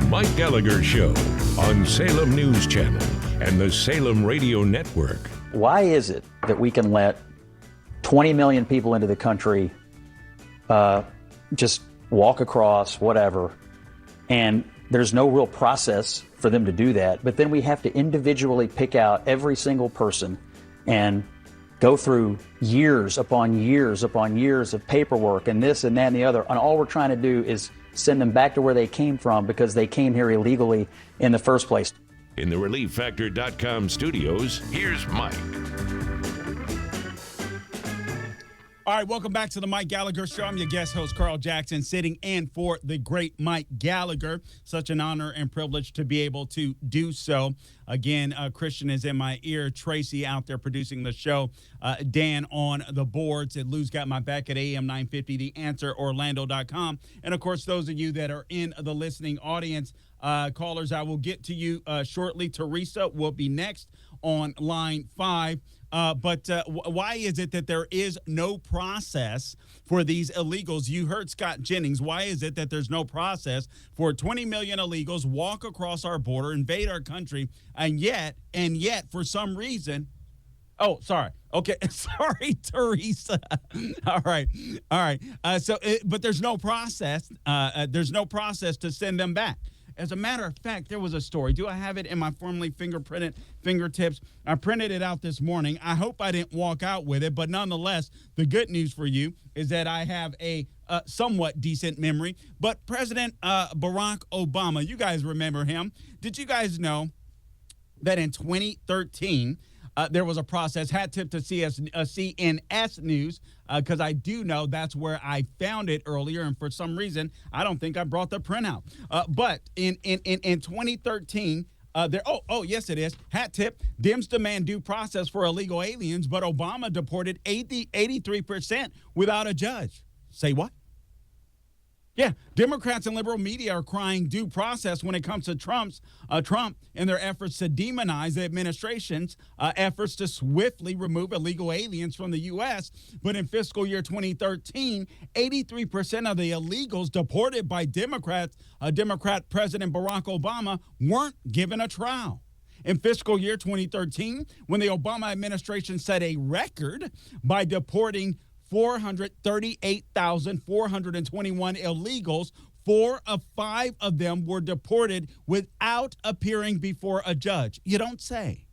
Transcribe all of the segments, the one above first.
The Mike Gallagher Show on Salem News Channel and the Salem Radio Network. Why is it that we can let 20 million people into the country just walk across, whatever, and there's no real process for them to do that, but then we have to individually pick out every single person and go through years upon years upon years of paperwork and this and that and the other, and all we're trying to do is send them back to where they came from because they came here illegally in the first place. In the ReliefFactor.com studios, here's Mike. All right, welcome back to the Mike Gallagher Show. I'm your guest host, Carl Jackson, sitting in for the great Mike Gallagher. Such an honor and privilege to be able to do so. Again, Christian is in my ear. Tracy out there producing the show. Dan on the boards at Lou's Got My Back at AM 950, TheAnswerOrlando.com. And, of course, those of you that are in the listening audience, callers, I will get to you shortly. Teresa will be next on line 5. But why is it that there is no process for these illegals? You heard Scott Jennings. Why is it that there's no process for 20 million illegals walk across our border, invade our country, and yet, for some reason, oh, sorry. Okay, sorry, Teresa. All right. But there's no process. There's no process to send them back. As a matter of fact, there was a story. Do I have it in my formerly fingerprinted fingertips? I printed it out this morning. I hope I didn't walk out with it, but nonetheless, the good news for you is that I have a somewhat decent memory. But President Barack Obama, you guys remember him. Did you guys know that in 2013, there was a process, hat tip to CNS News, because I do know that's where I found it earlier, and for some reason, I don't think I brought the printout. But in 2013, yes, it is. Hat tip, Dems demand due process for illegal aliens, but Obama deported 83% without a judge. Say what? Yeah, Democrats and liberal media are crying due process when it comes to Trump and their efforts to demonize the administration's efforts to swiftly remove illegal aliens from the U.S. But in fiscal year 2013, 83% of the illegals deported by Democrat President Barack Obama weren't given a trial. In fiscal year 2013, when the Obama administration set a record by deporting 438,421 illegals, 4 of 5 of them were deported without appearing before a judge. You don't say.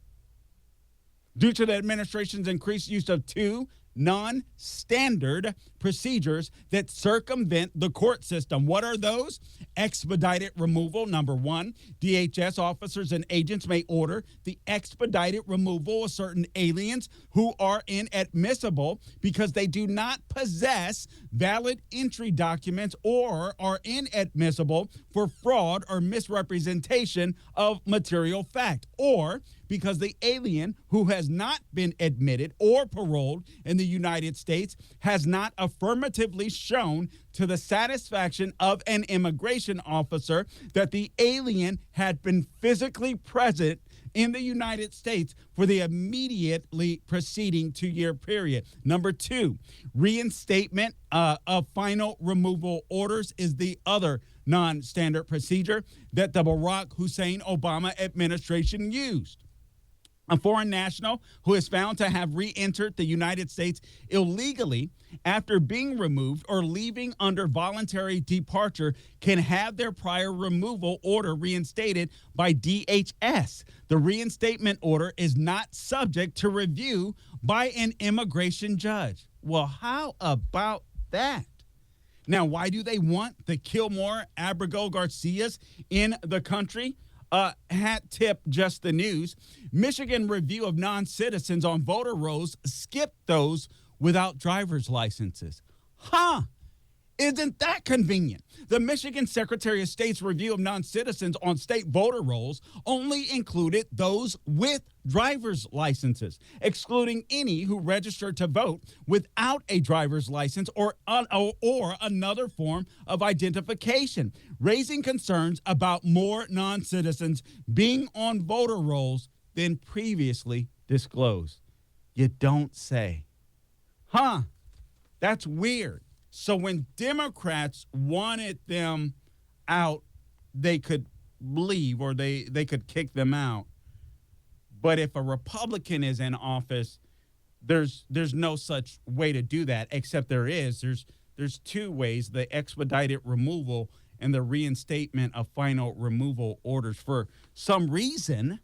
Due to the administration's increased use of 2 non-standard procedures that circumvent the court system. What are those? Expedited removal. Number 1, DHS officers and agents may order the expedited removal of certain aliens who are inadmissible because they do not possess valid entry documents or are inadmissible for fraud or misrepresentation of material fact, or because the alien who has not been admitted or paroled in the United States has not affirmatively shown to the satisfaction of an immigration officer that the alien had been physically present in the United States for the immediately preceding 2-year period. Number 2, reinstatement of final removal orders is the other non-standard procedure that the Barack Hussein Obama administration used. A foreign national who is found to have re-entered the United States illegally after being removed or leaving under voluntary departure can have their prior removal order reinstated by DHS. The reinstatement order is not subject to review by an immigration judge. Well, how about that? Now, why do they want the Kilmore Abrego Garcias in the country? Hat tip, just the news. Michigan review of non-citizens on voter rolls skipped those without driver's licenses. Isn't that convenient? The Michigan Secretary of State's review of non-citizens on state voter rolls only included those with driver's licenses, excluding any who registered to vote without a driver's license or another form of identification, raising concerns about more non-citizens being on voter rolls than previously disclosed. You don't say. That's weird. So when Democrats wanted them out, they could leave or they could kick them out. But if a Republican is in office, there's no such way to do that, except there's two ways: the expedited removal and the reinstatement of final removal orders. For some reason,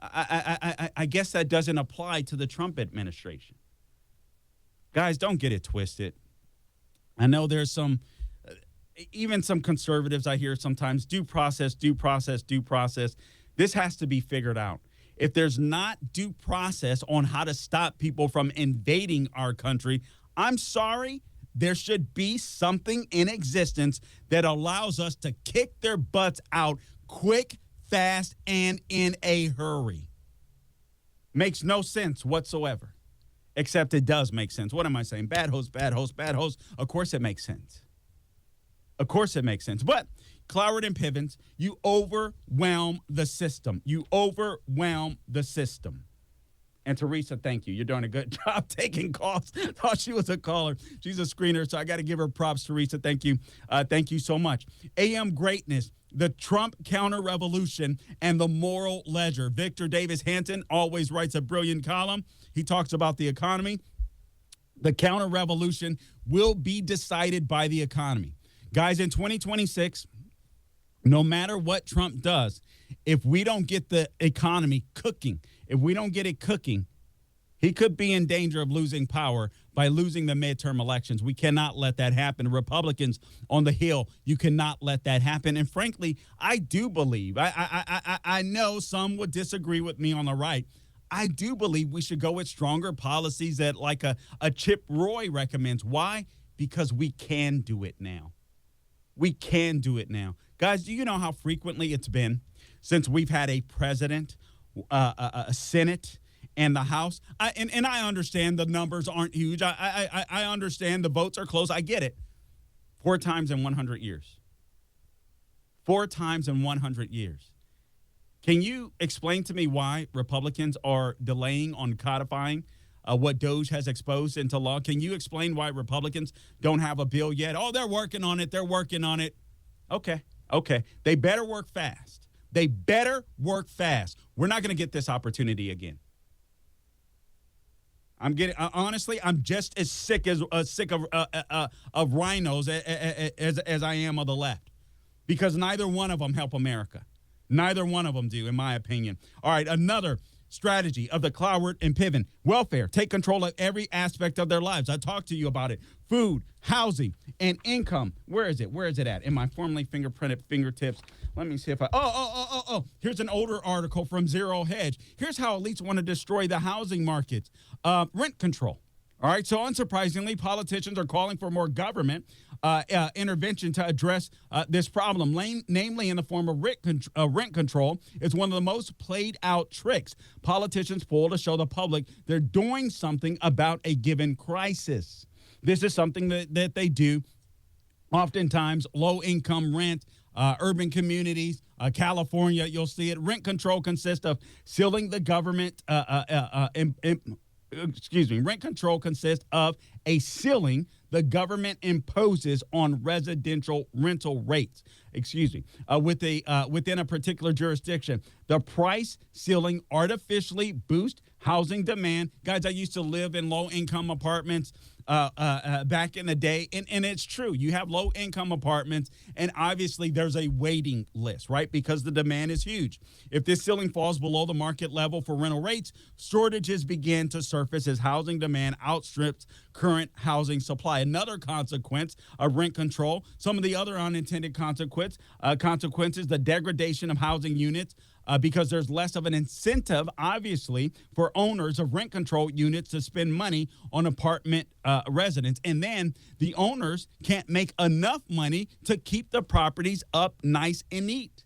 I guess that doesn't apply to the Trump administration. Guys, don't get it twisted. I know there's even some conservatives I hear sometimes, due process. This has to be figured out. If there's not due process on how to stop people from invading our country, I'm sorry, there should be something in existence that allows us to kick their butts out quick, fast, and in a hurry. Makes no sense whatsoever, except it does make sense. What am I saying? Bad host. Of course it makes sense. But Cloward and Pivens, you overwhelm the system. And Teresa, thank you. You're doing a good job taking calls. Thought she was a caller. She's a screener, so I got to give her props, Teresa. Thank you. Thank you so much. AM Greatness, the Trump counter-revolution, and the moral ledger. Victor Davis Hanson always writes a brilliant column. He talks about the economy. The counter-revolution will be decided by the economy. Guys, in 2026, no matter what Trump does, if we don't get the economy cooking, he could be in danger of losing power by losing the midterm elections. We cannot let that happen. Republicans on the Hill, you cannot let that happen. And frankly, I do believe, I know some would disagree with me on the right. I do believe we should go with stronger policies that like a Chip Roy recommends. Why? Because we can do it now. Guys, do you know how frequently it's been since we've had a president, a Senate, and the House? And I understand the numbers aren't huge. I understand the votes are close. I get it. 4 times in 100 years. 4 times in 100 years. Can you explain to me why Republicans are delaying on codifying what DOJ has exposed into law? Can you explain why Republicans don't have a bill yet? Oh, they're working on it. Okay. They better work fast. We're not going to get this opportunity again. Honestly, I'm just as sick of rhinos as I am of the left, because neither one of them help America. Neither one of them do, in my opinion. All right, another strategy of the Cloward and Piven: welfare. Take control of every aspect of their lives. I talked to you about it. Food, housing, and income. Where is it at? In my formerly fingerprinted fingertips. Let me see if here's an older article from Zero Hedge. Here's how elites want to destroy the housing markets. Rent control. All right, so unsurprisingly, politicians are calling for more government intervention to address this problem, namely in the form of rent control. It's one of the most played out tricks politicians pull to show the public they're doing something about a given crisis. This is something that they do oftentimes: low-income rent, urban communities, California, you'll see it. Rent control consists of sealing the government rent control consists of a ceiling the government imposes on residential rental rates. Within a particular jurisdiction. The price ceiling artificially boosts housing demand. Guys, I used to live in low-income apartments back in the day, and it's true. You have low-income apartments, and obviously there's a waiting list, right? Because the demand is huge. If this ceiling falls below the market level for rental rates, shortages begin to surface as housing demand outstrips current housing supply. Another consequence of rent control, some of the other unintended consequences, the degradation of housing units, because there's less of an incentive, obviously, for owners of rent control units to spend money on apartment residents. And then the owners can't make enough money to keep the properties up nice and neat.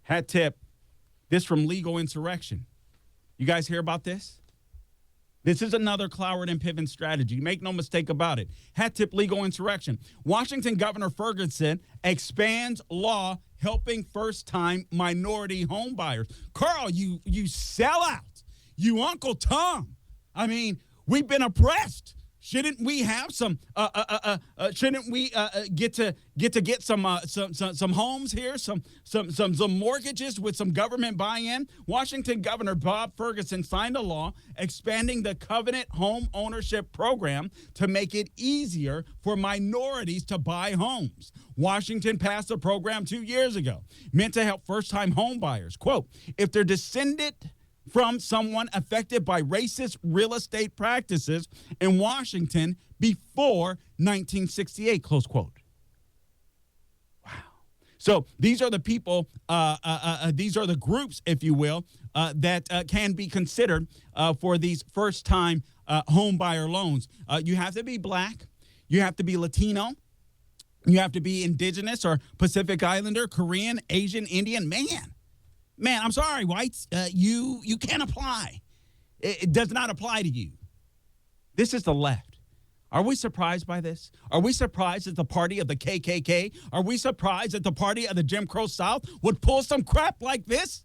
Hat tip, this from Legal Insurrection. You guys hear about this? This is another Cloward and Piven strategy. Make no mistake about it. Hat tip, Legal Insurrection. Washington Governor Ferguson expands law helping first-time minority home buyers. Carl, you sell out. You Uncle Tom. I mean, we've been oppressed. shouldn't we have some? Shouldn't we get some homes here, some mortgages with some government buy-in? Washington Governor Bob Ferguson signed a law expanding the Covenant Home Ownership Program to make it easier for minorities to buy homes. Washington passed a program 2 years ago meant to help first-time home buyers. Quote, if they're descended from someone affected by racist real estate practices in Washington before 1968, close quote. Wow. So these are the people, these are the groups, if you will, that can be considered for these first-time home buyer loans. You have to be black. You have to be Latino. You have to be indigenous or Pacific Islander, Korean, Asian, Indian. Man, I'm sorry, whites, you can't apply. It does not apply to you. This is the left. Are we surprised by this? Are we surprised that the party of the KKK? Are we surprised that the party of the Jim Crow South would pull some crap like this?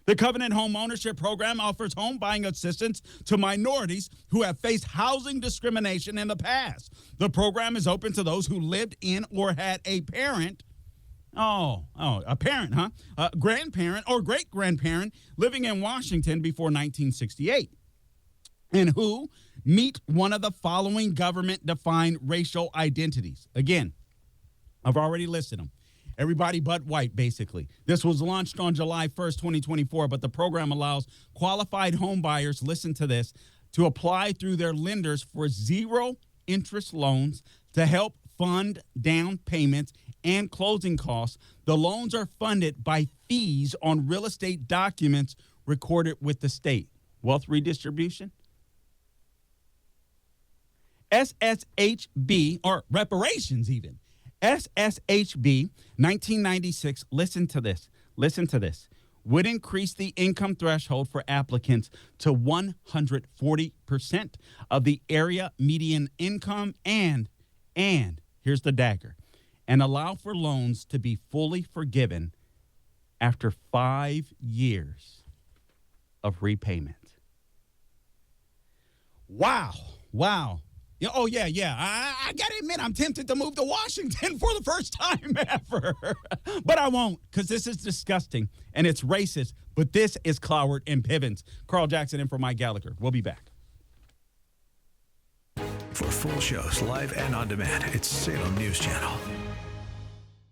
The Covenant Home Ownership Program offers home buying assistance to minorities who have faced housing discrimination in the past. The program is open to those who lived in or had a parent a parent, huh? A grandparent or great-grandparent living in Washington before 1968, and who meet one of the following government-defined racial identities. Again, I've already listed them. Everybody but white, basically. This was launched on July 1st, 2024, but the program allows qualified home buyers, listen to this, to apply through their lenders for zero-interest loans to help fund down payments and closing costs. The loans are funded by fees on real estate documents recorded with the state. Wealth redistribution. SSHB, or reparations even. SSHB 1996, listen to this, would increase the income threshold for applicants to 140% of the area median income and here's the dagger, and allow for loans to be fully forgiven after 5 years of repayment. Wow. Oh, yeah. I got to admit, I'm tempted to move to Washington for the first time ever. But I won't, because this is disgusting, and it's racist. But this is Cloward and Pivens. Carl Jackson in for Mike Gallagher. We'll be back. For full shows, live and on demand, it's Salem News Channel.